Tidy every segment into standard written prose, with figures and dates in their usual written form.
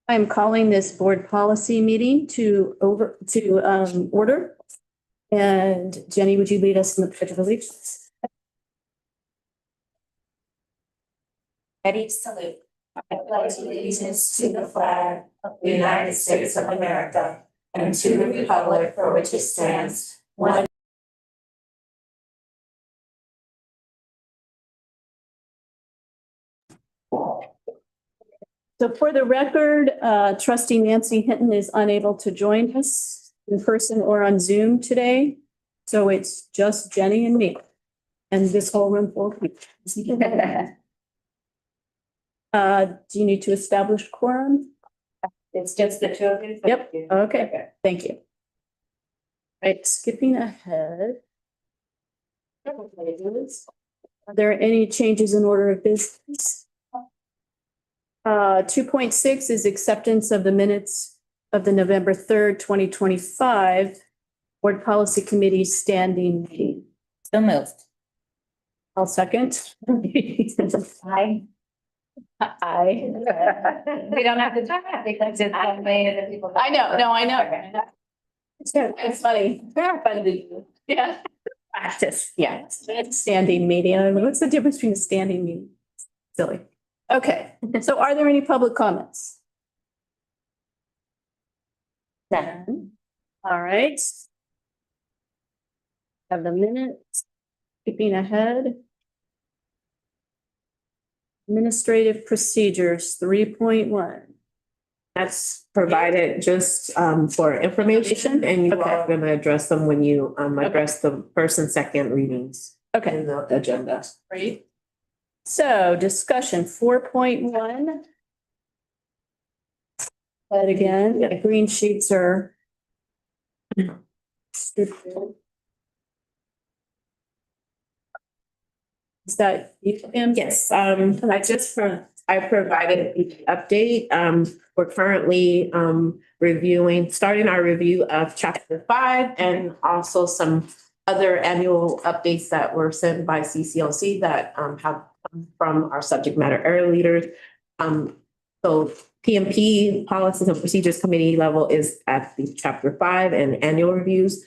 I'm calling this board policy meeting to order. And Jenny, would you lead us in the pledge of allegiance? Ready, salute. I pledge allegiance to the flag of the United States of America and to the republic for which it stands, one. So for the record, trustee Nancy Hinton is unable to join us in person or on Zoom today. So it's just Jenny and me and this whole room full of people. Do you need to establish quorum? It's just the two of you. Yep. Okay, thank you. Right, skipping ahead. Are there any changes in order of business? 2.6 is acceptance of the minutes of the November 3rd, 2025 Board Policy Committee standing meeting. So moved. I'll second. Aye. Aye. We don't have to talk because it's the way that people. I know, no, I know. It's funny. Very fun to do. Yeah. Practice, yeah. It's standing meeting. I mean, what's the difference between a standing meeting? Silly. Okay, so are there any public comments? None. All right. Have the minutes. Skipping ahead. Administrative procedures 3.1. That's provided just for information, and you are going to address them when you address the first and second readings Okay, in the agenda. great. So discussion 4.1. But again, the green sheets are. Is that you, Pam? Yes, I provided the update. We're currently starting our review of chapter 5 and also some other annual updates that were sent by CCLC that have come from our subject matter area leaders. So PMP Policies and Procedures Committee level is at the chapter 5 and annual reviews.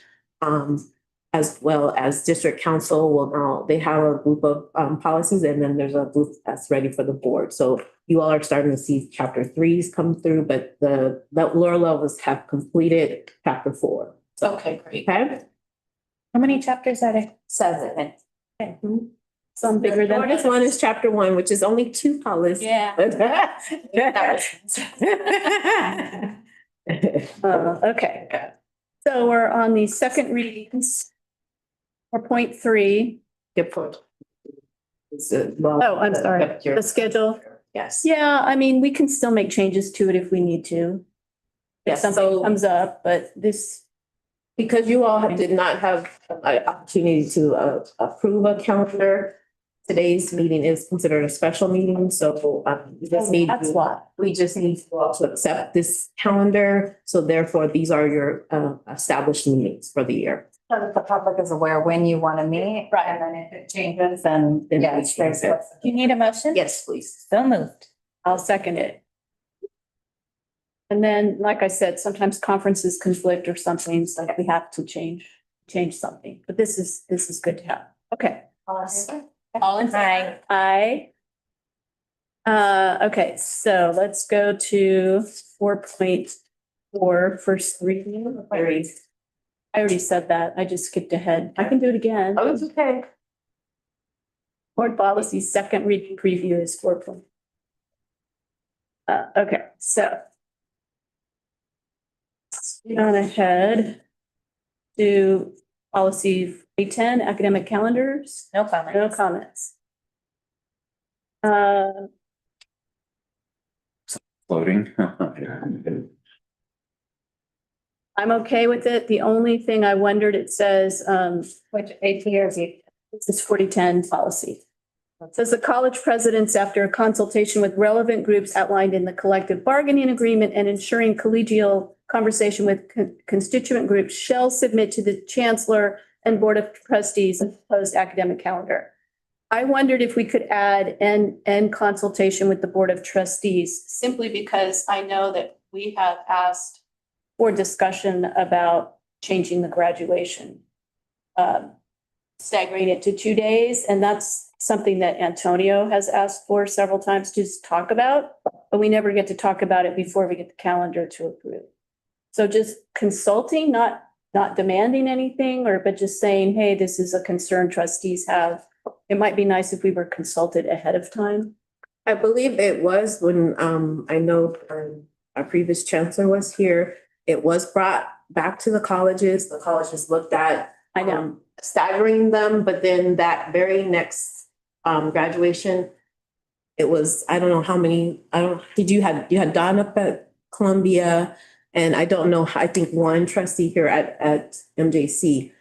As well as district council will now, they have a group of policies, and then there's a group that's ready for the board. So you all are starting to see chapter 3s come through, but the lower levels have completed chapter 4. So, Okay, great. okay. How many chapters are there? 7. Okay. Some bigger than This one is chapter 1, which is only 2 policies. Yeah. Okay. So we're on the second readings. 4.3. Good point. Oh, I'm sorry. The schedule. Yes. Yeah, I mean, we can still make changes to it if we need to. If Yes, something so- comes up, but this, Because you all did not have an opportunity to approve a calendar, today's meeting is considered a special meeting, so we just need. that's why. We just need you all to accept this calendar, so therefore these are your established meetings for the year. So that the public is aware when you want to meet. Right. And then if it changes, then Then yes, we change there's. it. Do you need a motion? Yes, please. So moved. I'll second it. And then, like I said, sometimes conferences conflict or something, so we have to change something, but this is good to have. Okay. All in favor? Aye. Okay, so let's go to 4.4, first reading. I already said that. I just skipped ahead. I can do it again. Oh, it's okay. Board policy, second reading preview is 4. Okay, so. On ahead to policy 10 academic calendars. No comment. No comments. Floating. I'm okay with it. The only thing I wondered, it says, Which AP or Z? this is 4010 policy. It says the college presidents, after a consultation with relevant groups outlined in the collective bargaining agreement and ensuring collegial conversation with constituent groups, shall submit to the chancellor and board of trustees a proposed academic calendar. I wondered if we could add and consultation with the Board of Trustees, simply because I know that we have asked for discussion about changing the graduation. Staggering it to 2 days, and that's something that Antonio has asked for several times to talk about, but we never get to talk about it before we get the calendar to approve. So just consulting, not demanding anything, but just saying, hey, this is a concern trustees have. It might be nice if we were consulted ahead of time. I believe it was when, I know our previous chancellor was here. It was brought back to the colleges. The colleges looked at I know. staggering them, but then that very next graduation, it was, I don't know how many, you had Don up at Columbia, and I don't know, I think one trustee here at MJC.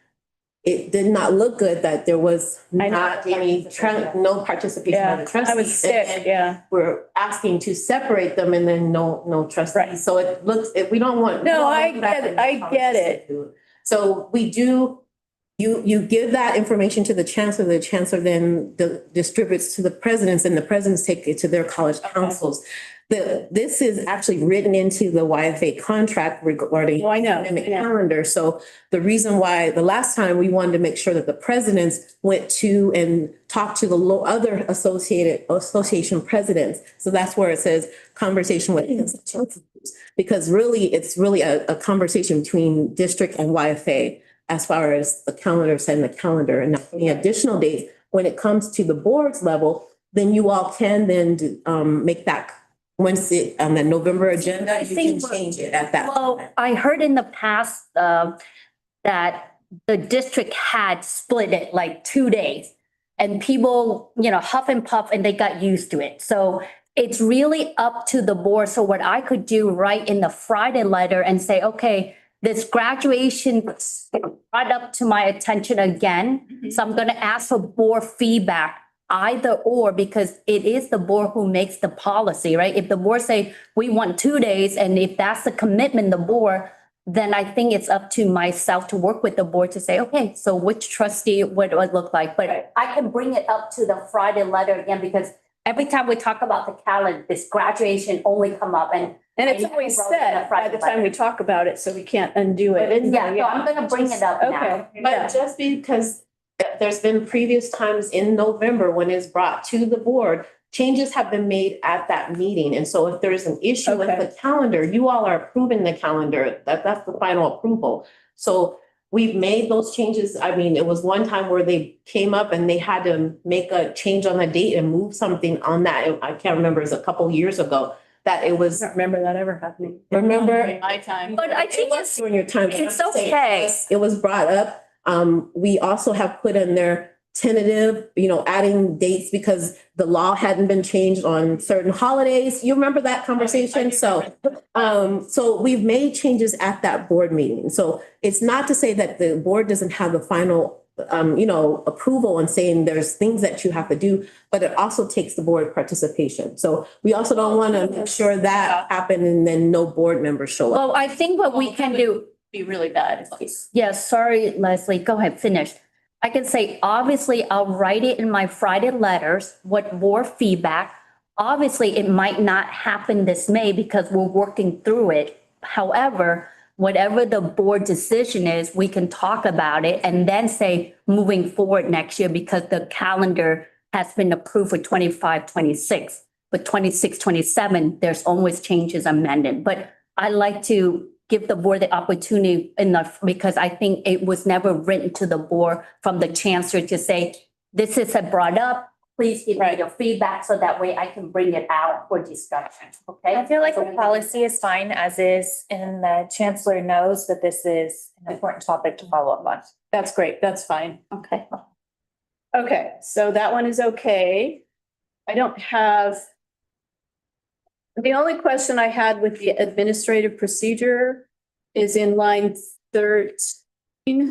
It did not look good that there was I know. not any, no participation by the Yeah, trustees. I was sick, And yeah. we're asking to separate them and then no Right. trustees. So it looks, we don't want. No, we I don't want that get it. in the I get it. policy. So we do, you give that information to the chancellor then distributes to the presidents, and the presidents take it to their college councils. This is actually written into the YFA contract regarding Oh, I know. academic I know. calendar. So the reason why the last time we wanted to make sure that the presidents went to and talked to the other association presidents. So that's where it says conversation with because really, it's really a conversation between district and YFA as far as the calendar, setting the calendar, and any additional dates. When it comes to the board's level, then you all can then make that, once it on the November agenda, you can change it at that. Well, I heard in the past that the district had split it like 2 days. And people, huff and puff, and they got used to it. So it's really up to the board. So what I could do right in the Friday letter and say, okay, this graduation was brought up to my attention again. So I'm going to ask for board feedback, either or, because it is the board who makes the policy, right? If the board say we want 2 days, and if that's the commitment, the board, then I think it's up to myself to work with the board to say, okay, so which trustee, what do it look like? But I can bring it up to the Friday letter again, because every time we talk about the calendar, this graduation only come up, and it's I always wrote it in said a by Friday the time we letter. talk about it, so we can't undo it. Yeah, so I'm gonna bring it up now. Okay. But just because there's been previous times in November when it's brought to the board, changes have been made at that meeting. And so if there's an issue with Okay. the calendar, you all are approving the calendar, that's the final approval. So we've made those changes. I mean, it was one time where they came up and they had to make a change on the date and move something on that. I can't remember, it was a couple years ago that it I was, don't remember that ever happening. remember? In my time. But I It think was it's, during your time. it's okay. It was brought up. We also have put in there tentative, adding dates because the law hadn't been changed on certain holidays. You remember that conversation? So we've made changes at that board meeting. So it's not to say that the board doesn't have the final, approval and saying there's things that you have to do, but it also takes the board participation. So we also don't want to make sure that happen and then no board members show up. well, I think what we can do, Be really bad. yeah, sorry, Leslie, go ahead, finish. I can say, obviously, I'll write it in my Friday letters, what board feedback. Obviously, it might not happen this May because we're working through it. However, whatever the board decision is, we can talk about it and then say moving forward next year, because the calendar has been approved for 25, 26. But 26, 27, there's always changes amended. But I like to give the board the opportunity enough, because I think it was never written to the board from the chancellor to say, this is brought up, please give me your feedback so that way I can bring it out for discussion, okay? I feel like the policy is fine as is, and the chancellor knows that this is an important topic to follow up on. That's great. That's fine. Okay. Okay, so that one is okay. I don't have. The only question I had with the administrative procedure is in line 13.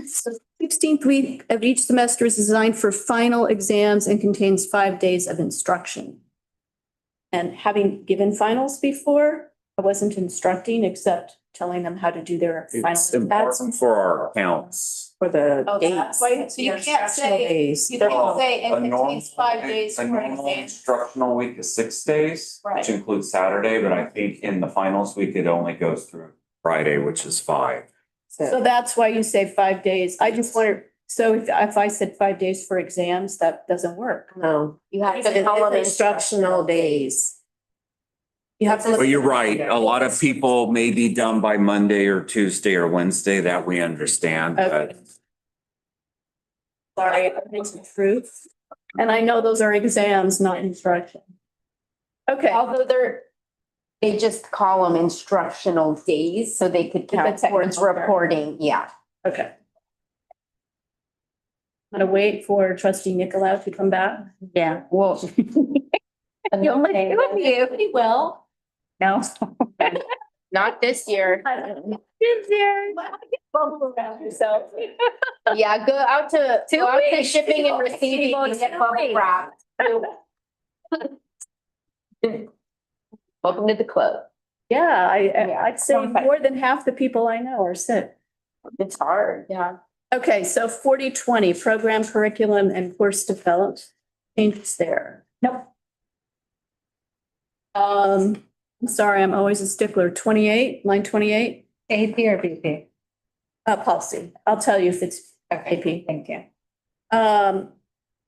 So 16th week of each semester is designed for final exams and contains 5 days of instruction. And having given finals before, I wasn't instructing except telling them how to do their final. It's important for our accounts for the Oh, that's dates. why, so you can't Instructional say, days. you can't Well, say a it normal- contains 5 days A for normal exam. instructional week is 6 days, Right. which includes Saturday, but I think in the finals week, it only goes through Friday, which is 5. So that's why you say 5 days. I just wonder, so if I said 5 days for exams, that doesn't work. No, You have it's to call them instructional days. You have to. look But you're at the right, calendar. a lot of people may be done by Monday or Tuesday or Wednesday, that we understand, Okay. but Sorry, I think it's truth. And I know those are exams, not instruction. Okay, Although they just call them instructional days, so they could count the towards technical term. reporting, yeah. okay. I'm gonna wait for trustee Nicolau to come back. Yeah. Well. You only two of you. Pretty well. No. Not this year. Bubble around yourself. Yeah, go out to, Two go out to weeks. shipping and receiving and get bubble wrap. Welcome to the club. Yeah, I'd say Okay. more than half the people I know are sick. It's hard. Yeah. Okay, so 40-20 program curriculum and course development changes there. Nope. I'm sorry, I'm always a stickler. 28, line 28, AP or BP? policy. I'll tell you if it's AP. Thank you.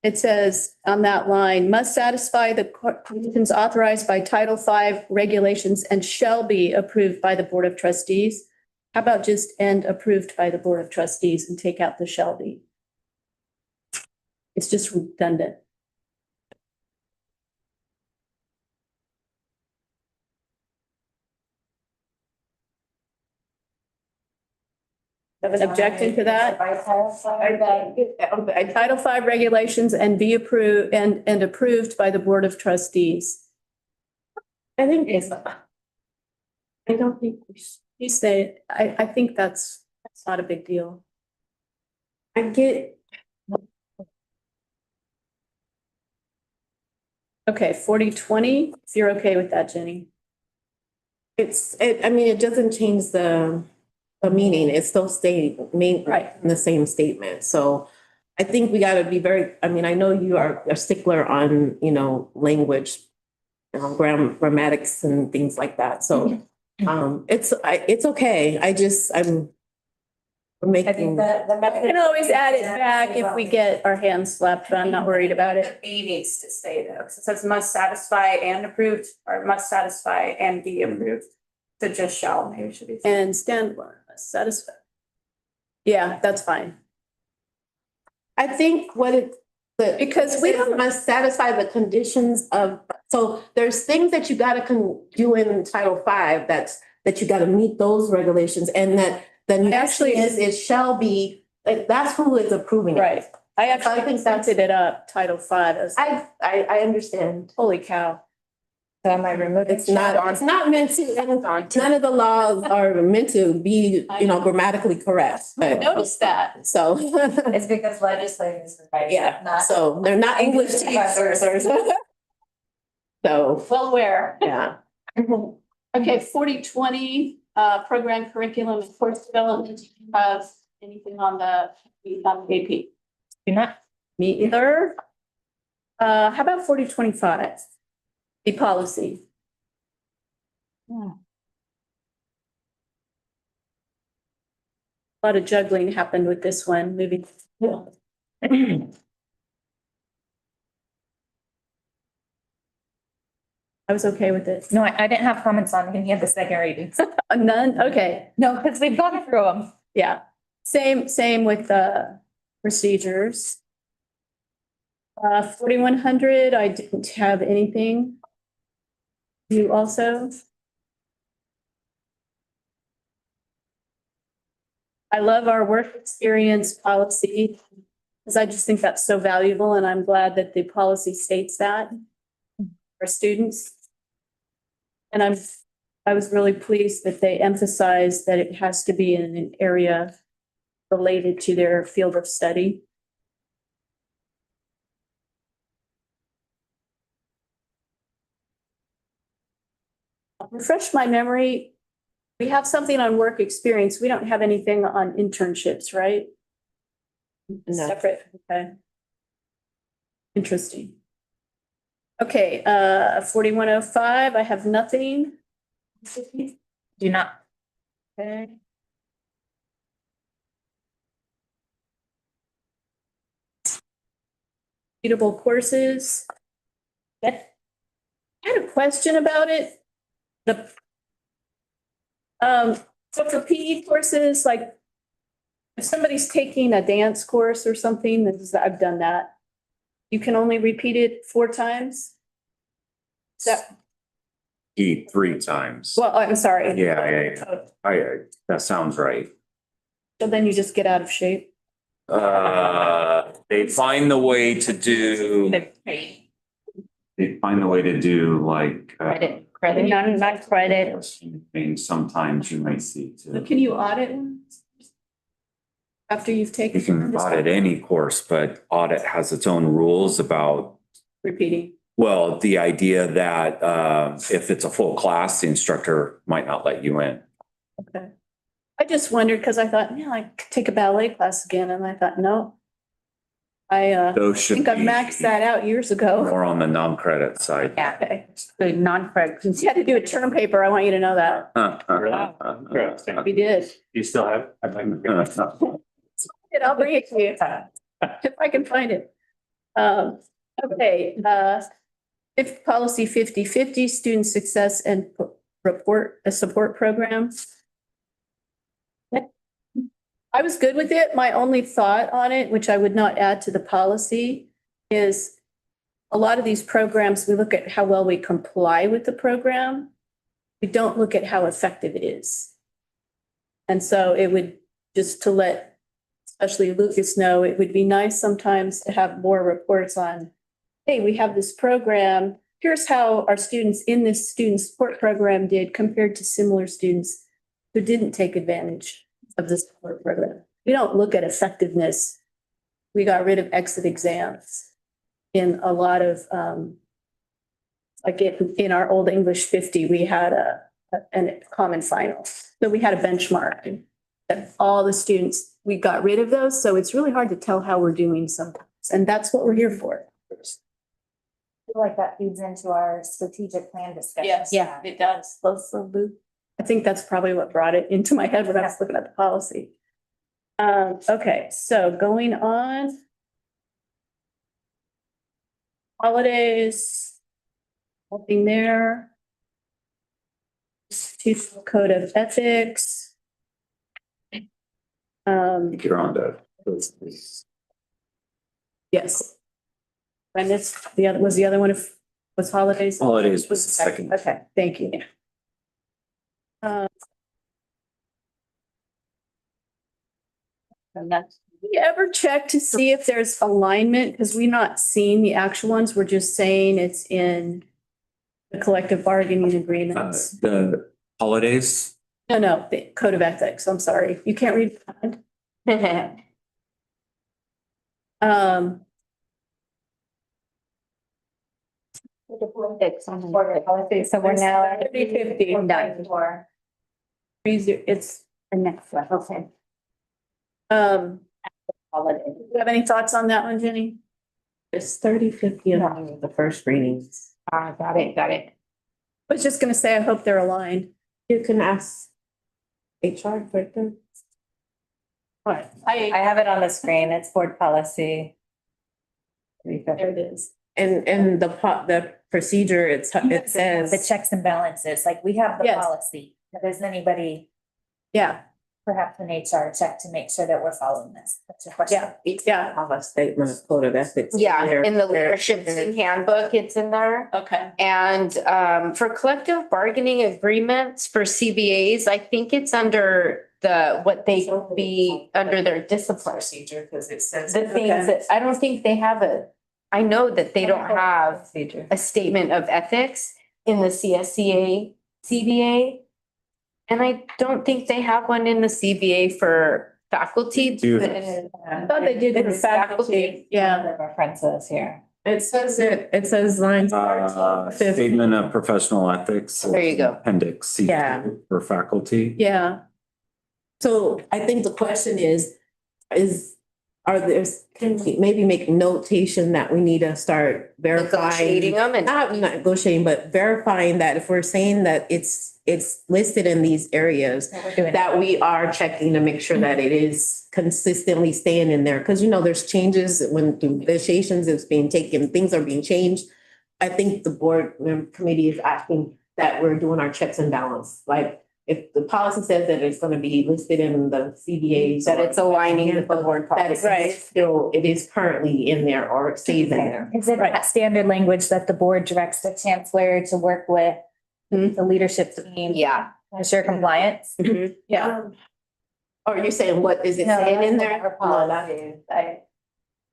It says on that line, must satisfy the conditions authorized by Title V regulations and shall be approved by the Board of Trustees. How about just and approved by the Board of Trustees and take out the shall be? It's just redundant. Have an objection to that? Title V regulations and be approved and approved by the Board of Trustees. I think I don't think you say, I think that's not a big deal. I get, Okay, 40-20, if you're okay with that, Jenny. I mean, it doesn't change the meaning. It still stays Right. in the same statement. So I think we gotta be very, I mean, I know you are a stickler on, language, grammatics and things like that. So it's okay. We're I think making, the We can always add it back if we get our hands slapped, but I'm not worried about it. B needs to stay though, 'cause it says must satisfy and approved, or must satisfy and be approved. So just shall, maybe should be. And stand satisfied. Yeah, that's fine. I think Because we don't- must satisfy the conditions of, so there's things that you gotta do in Title V that you gotta meet those regulations and that the next Actually- is, it shall be, like, that's who is approving it. Right. I I actually think that's- presented it up, Title V. As I understand. holy cow. So am I removing? It's not meant to, and none of the laws are meant to be, grammatically correct. I but- noticed that. So, It's because legislators are writing, yeah, not. so they're not English teachers. So, Well, where? yeah. Okay, 40-20, program curriculum and course development. Do you have anything on the AP? Do not. Me either. How about 40-25? The policy. A lot of juggling happened with this one, moving. I was okay with it. No, I didn't have comments on any of the second readings. None, okay, No, because we've gone through them. yeah. Same with the procedures. 4100, I didn't have anything. You also? I love our work experience policy, because I just think that's so valuable, and I'm glad that the policy states that for students. And I was really pleased that they emphasized that it has to be in an area related to their field of study. Refresh my memory. We have something on work experience. We don't have anything on internships, right? No. Separate, okay. Interesting. Okay, 4105, I have nothing. Do not. Okay. Suitable courses. I had a question about it. So for PE courses, like if somebody's taking a dance course or something, I've done that. You can only repeat it 4 times? Is that, Eat 3 times. well, I'm sorry. Yeah. That sounds right. So then you just get out of shape? They find the way to do, they find the way to do like. Credit, not credit. Things sometimes you might see So too. can you audit one? After you've taken? You can audit any course, but audit has its own rules about, Repeating. well, the idea that if it's a full class, the instructor might not let you in. Okay. I just wondered, because I thought, yeah, I could take a ballet class again, and I thought, no. I Those should think I've be Maxed that out years ago. more on the non-credit side. Yeah, Okay. the non-credit. Since you had to do a term paper, I want you to know that. We did. You still have? I'd like to. I'll bring it to you if I can find it. Okay, if policy 50/50, student success and support program. I was good with it. My only thought on it, which I would not add to the policy, is a lot of these programs, we look at how well we comply with the program. We don't look at how effective it is. And so it would, just to let especially Lucas know, it would be nice sometimes to have more reports on, hey, we have this program. Here's how our students in this student support program did compared to similar students who didn't take advantage of the support program. We don't look at effectiveness. We got rid of exit exams in a lot of, like in our old English 50, we had a common final. So we had a benchmark that all the students, we got rid of those. So it's really hard to tell how we're doing sometimes. And that's what we're here for. I feel like that feeds into our strategic plan discussion. Yes, Yeah. it does. I think that's probably what brought it into my head when I was looking at the policy. Okay, so going on. Holidays. Nothing there. Institutional Code of Ethics. You're on to. Yes. And it's, was the other one of, was holidays? Holidays was the second. Okay, thank you. You ever check to see if there's alignment? Because we're not seeing the actual ones. We're just saying it's in the collective bargaining agreements. The holidays, No, the Code of Ethics. I'm sorry. You can't read. So we're now at 30/50. done. It's, The next one, okay. do you have any thoughts on that one, Jenny? It's 30/50 on the first readings. Got it. I was just gonna say, I hope they're aligned. You can ask HR for them. What? I have it on the screen. It's board policy. There it is. And the procedure, it The says, checks and balances, like we have the Yes. policy. Does anybody, Yeah, perhaps an HR check to make sure that we're following this? That's your question. yeah. have a statement of code of ethics. Yeah, There- in the there- leadership handbook, it's in there. Okay. And for collective bargaining agreements for CBAs, I think it's under what they be under their discipline. Procedure, because it says. The things that, I don't think they have I know that they don't have Procedure. a statement of ethics in the CSCA, CBA. And I don't think they have one in the CBA for faculty. Do- I thought they did for It's faculty. Yeah. The references here. It says lines. Statement of professional ethics. There you go. Appendix C Yeah. for faculty. Yeah. So I think the question is are there's, can we maybe make notation that we need to start Negotiating verifying? them and. Not negotiating, but verifying that if we're saying that it's listed in these areas, We're doing it. that we are checking to make sure that it is consistently staying in there. Cause you know, there's changes when through negotiations is being taken, things are being changed. I think the board committee is asking that we're doing our checks and balance. Like if the policy says that it's gonna be listed in the CBAs. That it's aligning with the board That policy. it's still, it is currently in there or it stays in there. Is it that standard language that the board directs the chancellor to work with the leadership team? Yeah. to Ensure compliance? Yeah. Or you're saying, what is it saying in there?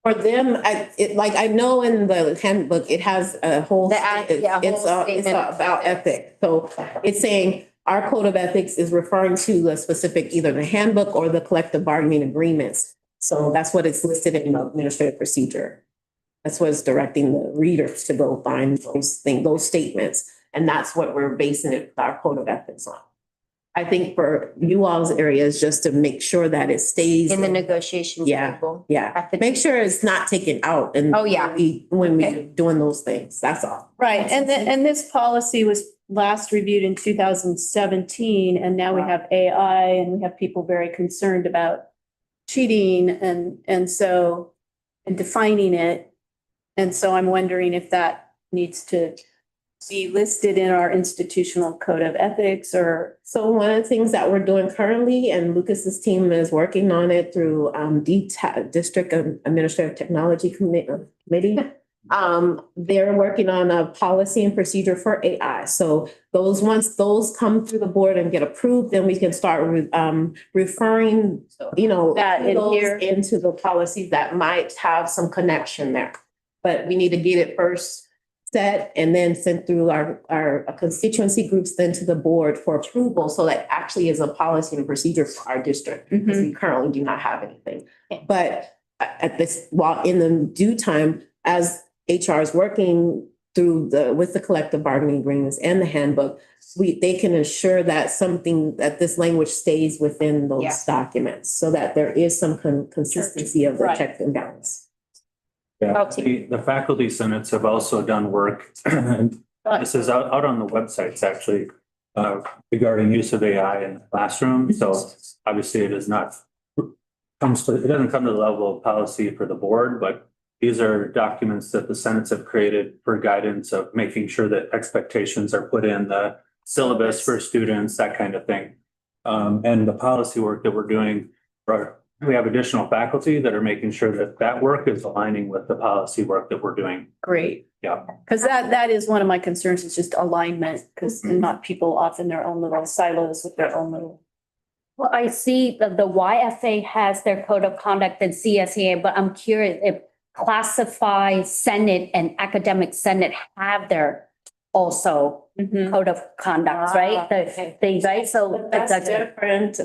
For them, I know in the handbook, it has a whole. It's about ethics. So it's saying our code of ethics is referring to the specific, either the handbook or the collective bargaining agreements. So that's what it's listed in the administrative procedure. That's what it's directing the readers to go find those things, those statements. And that's what we're basing it, our code of ethics on. I think for you all's areas, just to make sure that it stays. In the negotiation Yeah. table. Yeah, At the- make sure it's not taken out and. Oh, yeah. When we doing those things, that's all. Right, and this policy was last reviewed in 2017, and now we have AI and we have people very concerned about cheating and so, and defining it. And so I'm wondering if that needs to be listed in our institutional code of ethics or. So one of the things that we're doing currently, and Lucas's team is working on it through District Administrative Technology Committee. They're working on a policy and procedure for AI. So once those come through the board and get approved, then we can start referring, That in those here. into the policies that might have some connection there. But we need to get it first set and then sent through our constituency groups then to the board for approval. So that actually is a policy and procedure for our district, because we currently do not have anything. But while in the due time, as HR is working through with the collective bargaining agreements and the handbook, they can ensure that this language stays within those documents so that there is some consistency of the Right. check and balance. Yeah, the faculty senates have also done work, and this is out on the websites actually, regarding use of AI in the classroom. So obviously it is not, it doesn't come to the level of policy for the board, but these are documents that the senates have created for guidance of making sure that expectations are put in the syllabus for students, that kind of thing. And the policy work that we're doing, we have additional faculty that are making sure that work is aligning with the policy work that we're doing. Great. Yeah. Because that is one of my concerns, is just alignment, because not people off in their own little silos with their own little. Well, I see that the YFA has their code of conduct and CSEA, but I'm curious if classified Senate and academic Senate have their also code of conduct, right? Right, so. That's different.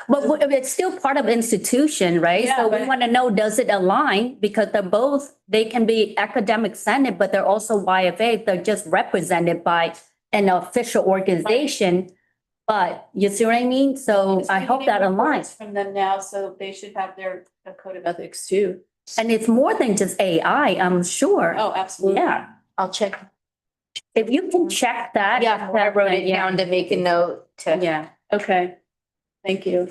But it's still part of institution, right? Yeah, So we but- want to know, does it align? Because they can be academic Senate, but they're also YFA. They're just represented by an official organization. But you see what I mean? So I hope that aligns. From them now, so they should have their code of ethics too. And it's more than just AI, I'm sure. Oh, absolutely. Yeah, I'll check. if you can check that. Yeah, I wrote it Yeah. down to make a note to. Yeah. Okay. Thank you.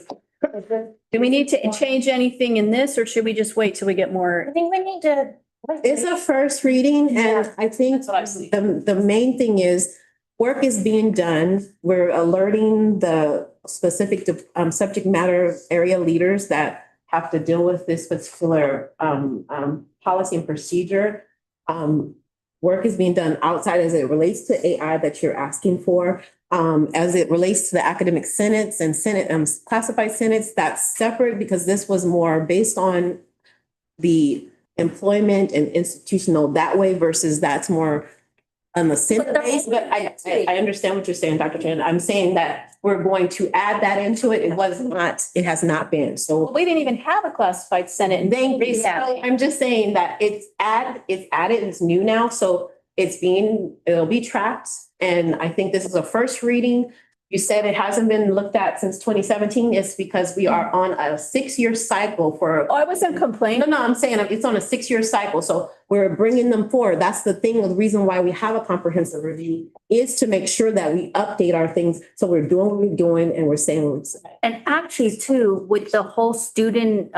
Do we need to change anything in this, or should we just wait till we get I more? think we need to. It's a first reading, and I think That's what I see. the main thing is work is being done. We're alerting the specific subject matter area leaders that have to deal with this particular policy and procedure. Work is being done outside as it relates to AI that you're asking for. As it relates to the academic senates and classified senates, that's separate because this was more based on the employment and institutional that way versus that's more on the Senate base. But I understand what you're saying, Dr. Chen. I'm saying that we're going to add that into it. It has not been. So We didn't even have a classified Senate. and I'm just saying that it's added, it's new now, so it'll be tracked. And I think this is a first reading. you said it hasn't been looked at since 2017, it's because we are on a 6-year cycle for. Oh, I wasn't complaining. No, I'm saying it's on a 6-year cycle, so we're bringing them forward. That's the thing, the reason why we have a comprehensive review is to make sure that we update our things. So we're doing what we're doing and we're saying what we're saying. And actually too, with the whole student,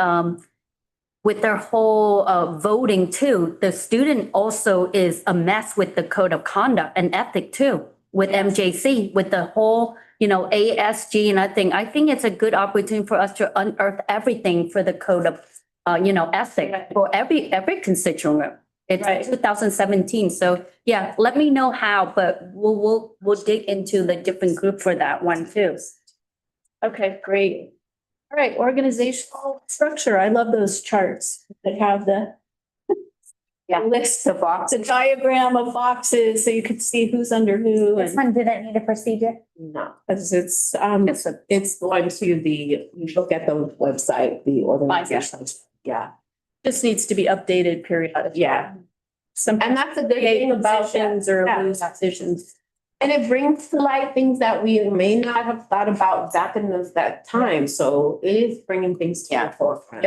with their whole voting too, the student also is a mess with the code of conduct and ethic too, with MJC, with the whole, ASG and I think it's a good opportunity for us to unearth everything for the code of, ethic for every constituent. Right. It's 2017, so yeah, let me know how, but we'll dig into the different group for that one too. Okay, great. All right, organizational structure. I love those charts that have the list of boxes, the diagram of boxes, so you could see who's under who This and one didn't need a procedure. No, because it's going to you look at the website, the organization. Yeah. just needs to be updated periodically. Yeah. Some And that's a good create thing about positions or Yeah. lose positions. And it brings to light things that we may not have thought about back in that time. So it is bringing things to the forefront.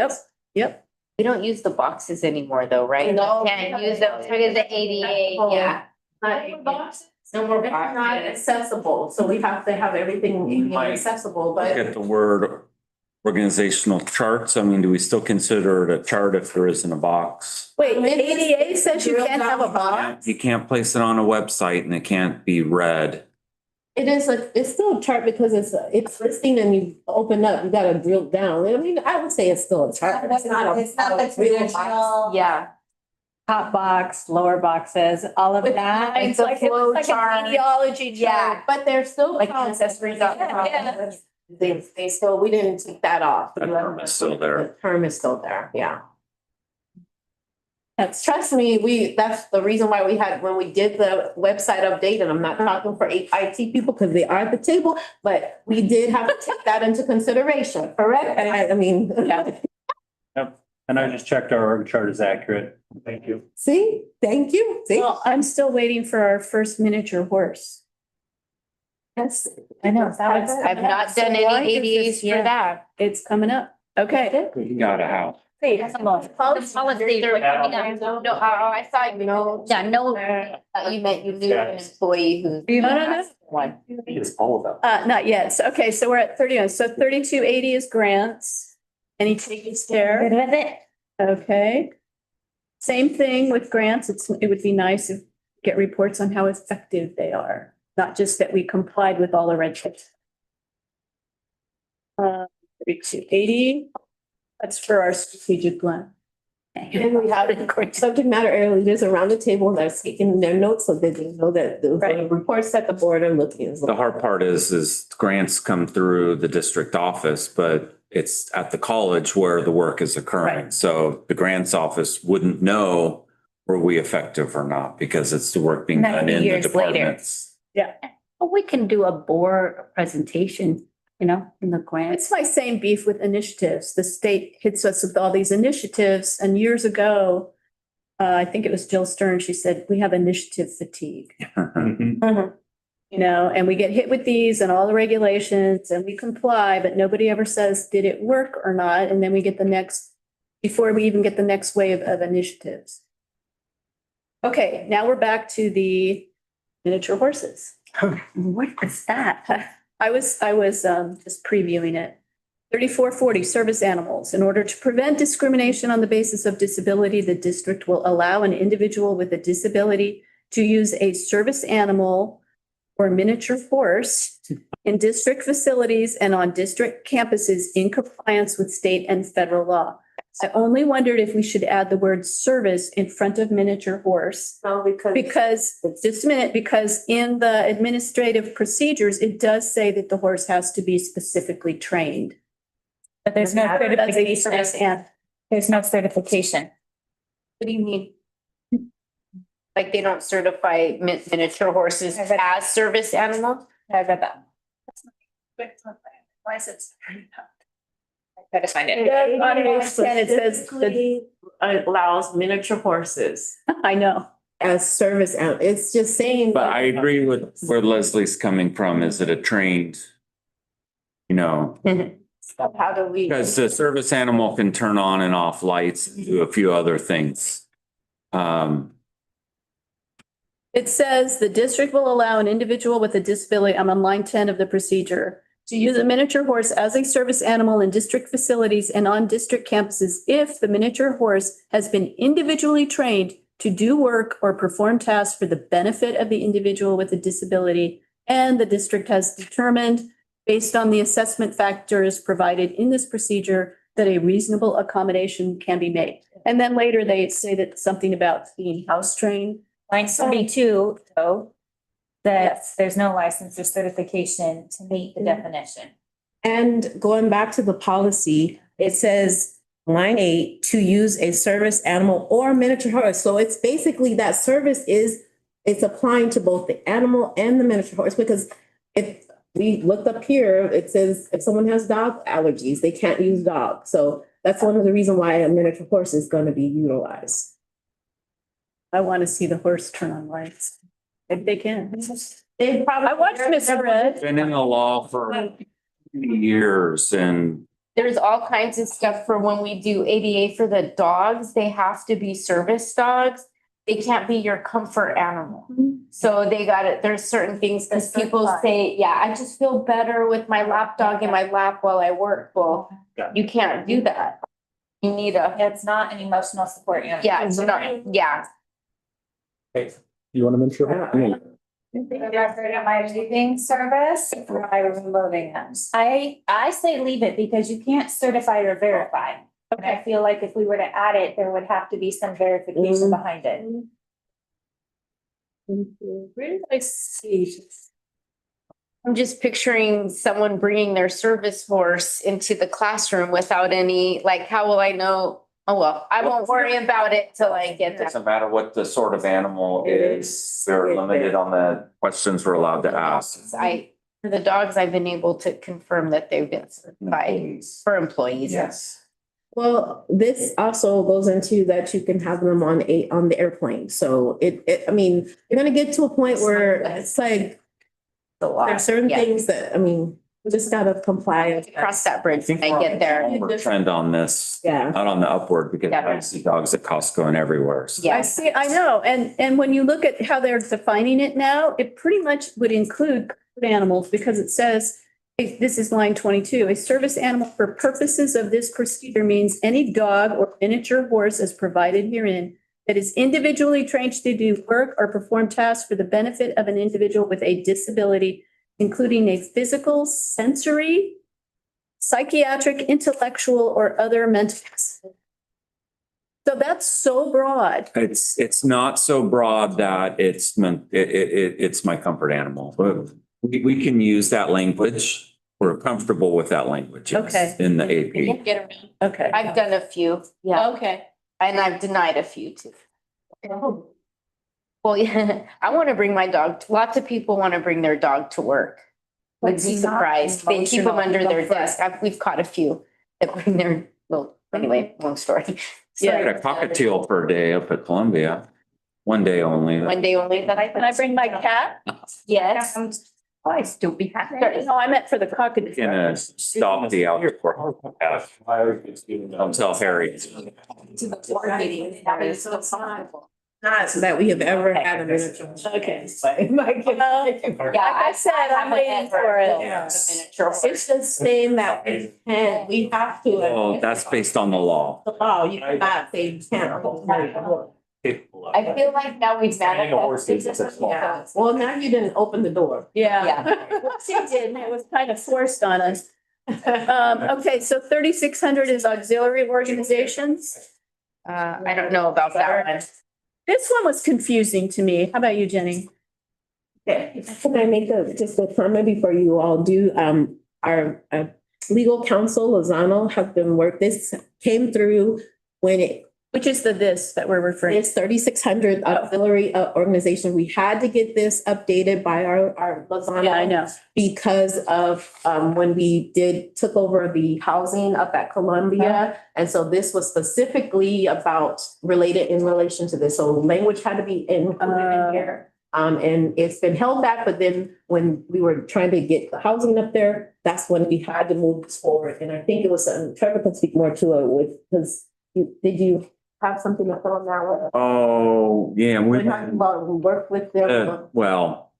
Yep. We don't use the boxes anymore though, right? No. Can't use them because the ADA, yeah. No more boxes. Not accessible, so we have to have everything Right. accessible, Look but. at the word organizational charts. I mean, do we still consider it a chart if there isn't a box? Wait, ADA says you can't have a box? You can't place it on a website and it can't be read. It is it's still a chart because it's listing and you open up, you gotta drill down. I mean, I would say it's still a chart. It's not a real box. Yeah. Top box, lower boxes, all of that. It's like a chart. genealogy chart. Yeah, but they're still. Like counts. ancestry.com. Yeah. They still, we didn't take that off. The term is still there. The term is still there, yeah. That's Trust me, that's the reason why when we did the website update, and I'm not talking for IT people because they are at the table, but we did have to take that into consideration, correct? I mean, Yeah. And I just checked our org chart is accurate. Thank you. see, thank you, see? Well, I'm still waiting for our first miniature horse. Yes. I know, that was. I've not done any ADAs for that. It's coming up. Okay. You got a house. Policy, No, I thought, yeah, no, you meant you knew an employee who's. No. One. It's all of them. Not yet. So, okay, so we're at 31. So 3280 is grants. Any changes Good there? with it? Okay. Same thing with grants. It would be nice if get reports on how effective they are, not just that we complied with all the red tapes. 3280, that's for our strategic plan. And we have subject matter area leaders around the table that's taking their notes so that they know that the Right. reports that the board are looking at. The hard part is grants come through the district office, but it's at the college where the work is occurring. So the grants office wouldn't know were we effective or not because it's the work being That'd done be in the years later. departments. we can do a board presentation, in the grants. It's my same beef with initiatives. The state hits us with all these initiatives and years ago, I think it was Jill Stern, she said, we have initiative fatigue. And we get hit with these and all the regulations and we comply, but nobody ever says, did it work or not? And then we get before we even get the next wave of initiatives. Okay, now we're back to the miniature horses. What is that? I was just previewing it. 3440, service animals. In order to prevent discrimination on the basis of disability, the district will allow an individual with a disability to use a service animal or miniature horse in district facilities and on district campuses in compliance with state and federal law. I only wondered if we should add the word service in front of miniature horse. No, Because, just a minute, because in the administrative procedures, it does say that the horse has to be specifically trained. But there's no As a certification. service animal. There's no certification. What do you mean? Like they don't certify miniature horses I read- as service animals? I read that. Why is it? Try to find it. On page 10, it says, Specifically allows miniature horses. I know. as service, it's just saying. But I agree with where Leslie's coming from. Is it a trained, you know, How do we? because the service animal can turn on and off lights, and do a few other things. It says the district will allow an individual with a disability, I'm on line 10 of the procedure, to use a miniature horse as a service animal in district facilities and on district campuses if the miniature horse has been individually trained to do work or perform tasks for the benefit of the individual with a disability, and the district has determined, based on the assessment factors provided in this procedure, that a reasonable accommodation can be made. And then later they say that something about being house trained. Line 72, though, that there's no license or certification to meet the definition. And going back to the policy, it says line 8, to use a service animal or miniature horse. So it's basically that service it's applying to both the animal and the miniature horse, because if we looked up here, it says if someone has dog allergies, they can't use dog. So that's one of the reasons why a miniature horse is going to be utilized. I want to see the horse turn on lights. If they can. They probably. I watched Miss Red. Been in the law for years and There's all kinds of stuff for when we do ADA for the dogs. They have to be service dogs. They can't be your comfort animal. So they got it. There's certain things because people say, yeah, I just feel better with my lap dog in my lap while I work. Well, you can't do that. You need a, It's not an emotional support unit. yeah, it's not, yeah. You want to mention? Am I leaving service or am I removing them? I say leave it because you can't certify or verify. And I feel like if we were to add it, there would have to be some verification behind it. Where did I see? I'm just picturing someone bringing their service horse into the classroom without any, like, how will I know? Oh, well, I won't worry about it till I get there. doesn't matter what the sort of animal is. We're limited on the questions we're allowed to ask. For the dogs, I've been able to confirm that they've been certified for employees. Yes. Well, this also goes into that you can have them on the airplane. So I mean, you're gonna get to a point where it's like, A lot. there's certain Yeah. things that, I mean, we just gotta comply. Cross that bridge when I get there. We're trend on this, Yeah. not on the upward, because Yeah. I see dogs at Costco and everywhere. So Yeah. I see, I know, and when you look at how they're defining it now, it pretty much would include animals because it says, this is line 22, a service animal for purposes of this procedure means any dog or miniature horse as provided herein that is individually trained to do work or perform tasks for the benefit of an individual with a disability, including a physical, sensory, psychiatric, intellectual, or other mental. So that's so broad. it's not so broad that it's my comfort animal. But we can use that language. We're comfortable with that language. yes, Okay. In the AP. Get around. Okay. I've done a few, yeah, Okay. and I've denied a few too. Well, yeah, I want to bring my dog, lots of people want to bring their dog to work. Would be It's not surprised, they keep them emotional under their comfort. desk, we've caught a few that bring their, well, anyway, long story. I had a cockatiel for a day up at Columbia. One day only. One day only that I. Can I bring my cat? Yes. I still be happy. No, I meant for the cockatiel. Gonna stop the outdoor. Don't tell Harry. To the board meeting. That is so fun. Not that we have ever had a miniature. Okay. Yeah, Like I said, I'm waiting for it. It's just saying that we have to. Oh, that's based on the law. The law, you cannot say you can't. I feel like now we've manifested. Yeah, well, now you didn't open the door. Yeah. She did, and it was kind of forced on us. Okay, so 3,600 is auxiliary organizations. I don't know about that one. This one was confusing to me. How about you, Jenny? Can I make just a comment before you all do? Our legal counsel, Lozano, has been this came through when Which is this that we're referring? It's 3,600 auxiliary organization. We had to get this updated by our Lozano. Yeah, I know. Because of when we took over the housing up at Columbia. And so this was specifically related in relation to this. So language had to be included in here. And it's been held back, but then when we were trying to get the housing up there, that's when we had to move this forward. And I think it was, Trevor can speak more to it because did you have something up on that one? Oh, yeah, We're talking about, we work with them. well.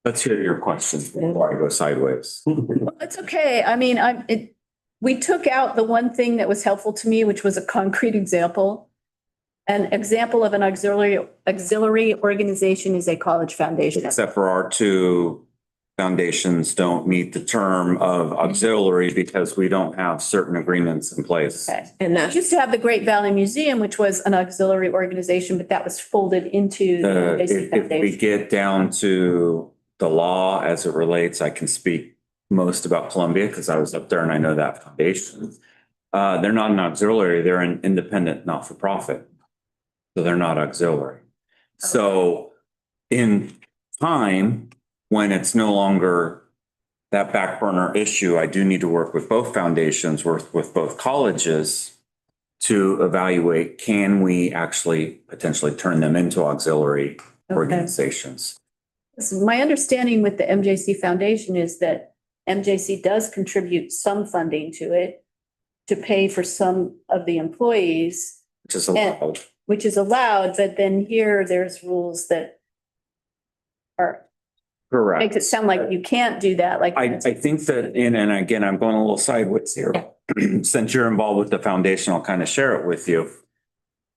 Let's hear your question before I go sideways. Well, it's okay. I mean, we took out the one thing that was helpful to me, which was a concrete example. An example of an auxiliary organization is a college foundation. Except for our two foundations don't meet the term of auxiliary because we don't have certain agreements in place. Okay. And We that's used to have the Great Valley Museum, which was an auxiliary organization, but that was folded into the MJC If we Foundation. get down to the law as it relates, I can speak most about Columbia because I was up there and I know that foundation. They're not an auxiliary, they're an independent, not-for-profit. So they're not auxiliary. So in time, when it's no longer that back burner issue, I do need to work with both foundations, work with both colleges to evaluate, can we actually potentially turn them into auxiliary organizations? So my understanding with the MJC Foundation is that MJC does contribute some funding to it to pay for some of the employees, Which is allowed. which is allowed, but then here there's rules that Correct. makes it sound like you can't do that, like. I think that, and again, I'm going a little sideways here. Since you're involved with the foundation, I'll kind of share it with you.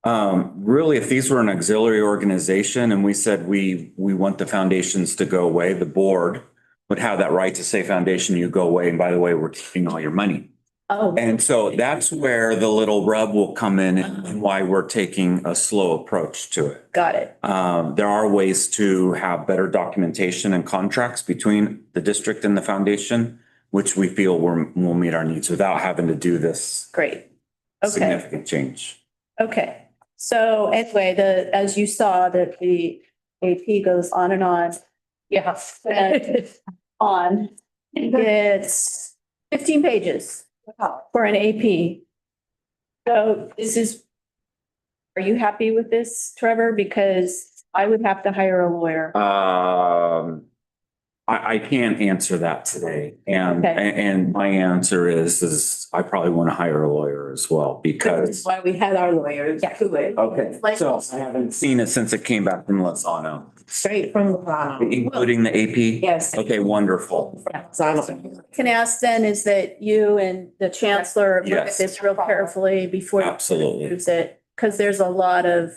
Really, if these were an auxiliary organization and we said we want the foundations to go away, the board would have that right to say, foundation, you go away. And by the way, we're keeping all your money. Oh, And so that's where the little rub will come in and why we're taking a slow approach to it. got it. There are ways to have better documentation and contracts between the district and the foundation, which we feel will meet our needs without having to do this Great. Okay, significant change. okay. So anyway, as you saw, that the AP goes on and on. Yeah. and On. It's 15 pages for an AP. So are you happy with this, Trevor? Because I would have to hire a lawyer. I can't answer that today. And, Okay. and my answer is I probably want to hire a lawyer as well That's because. why we had our lawyers do it. Okay, so I haven't seen it since it came back from Lozano, Straight from the bottom. including the AP. Yes. Okay, wonderful. Lozano. Can ask then is that you and the chancellor look at Yes. this real carefully before you Absolutely. use it, because there's a lot of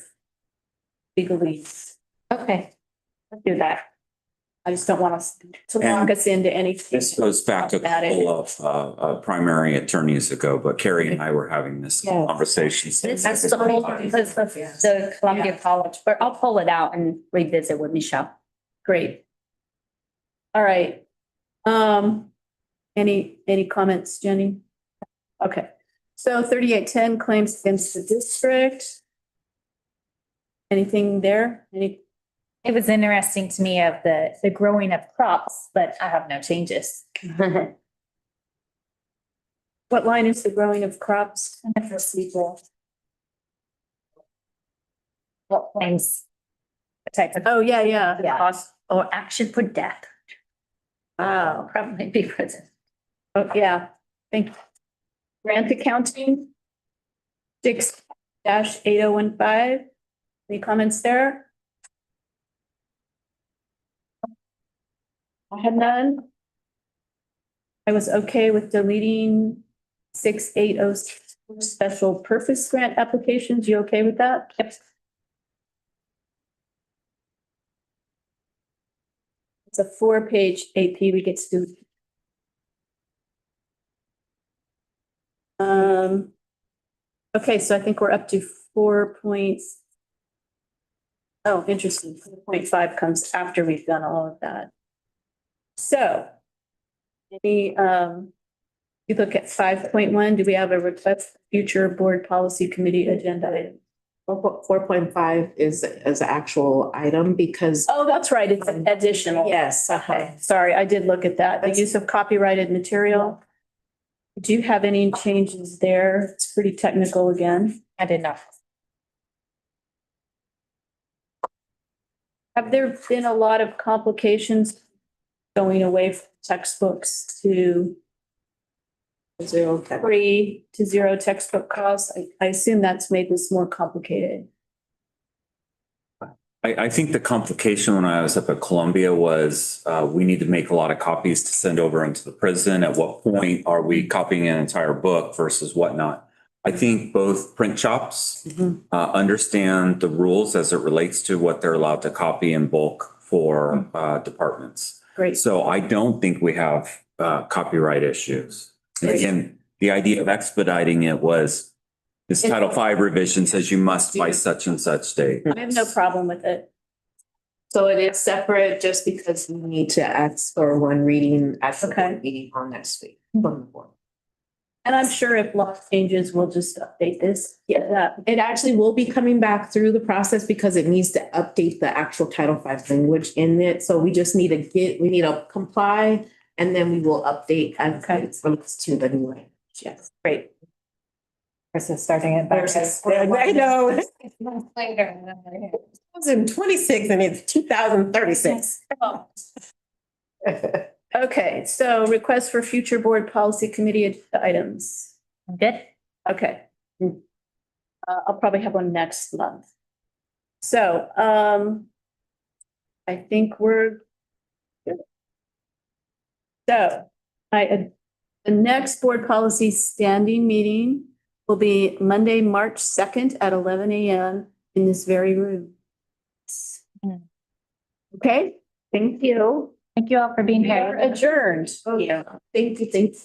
legalese. Okay. Let's do that. I just don't want us to lock us into anything. This goes back a couple of primary attorneys ago, but Carrie and I were having this Yes. conversation. This is the whole, this is the Columbia College, but I'll pull it out and revisit with Michelle. Great. All right. Any comments, Jenny? Okay, so 3810 claims against the district. Anything there? It was interesting to me of the growing of crops, but I have no changes. What line is the growing of crops? What claims? What type of? Oh, yeah. Yeah. Cost or action for death. Wow. Probably be present. Oh, yeah. Thank you. Grant accounting. 6-8015. Any comments there? I had none. I was okay with deleting 6806 special purpose grant applications. You okay with that? Yep. It's a 4-page AP we get to do. Okay, so I think we're up to 4 points. Oh, interesting. 4.5 comes after we've done all of that. So, any You look at 5.1, do we have a request for future board policy committee agenda item? 4.5 is an actual item because. Oh, that's right, it's additional. Yes, Okay, sorry, I did look at that. The use of copyrighted material. Do you have any changes there? It's pretty technical again. I did not. Have there been a lot of complications going away from textbooks to zero. free to zero textbook costs? I assume that's made this more complicated. I think the complication when I was up at Columbia was, we need to make a lot of copies to send over into the prison. At what point are we copying an entire book versus whatnot? I think both print shops understand the rules as it relates to what they're allowed to copy in bulk for departments. Great. So I don't think we have copyright issues. And again, the idea of expediting it was this Title V revision says you must by such and such date. I have no problem with it. So it is separate just because we need to ask for one reading at the Okay. board meeting on next week from the board. And I'm sure if law changes, we'll just update this. Yeah. It actually will be coming back through the process because it needs to update the actual Title V language in it. So we just need to we need to comply and then we will update as it relates to the new language. Yes. Great. Versus starting it back. I know. Later. 2026 and it's 2036. Okay, so request for future board policy committee agenda items. Good. Okay. I'll probably have one next month. So, I think we're good. So, the next board policy standing meeting will be Monday, March 2nd at 11 a.m. in this very room. Okay, thank you. Thank you all for being We are here. adjourned. Oh, yeah. Thank you.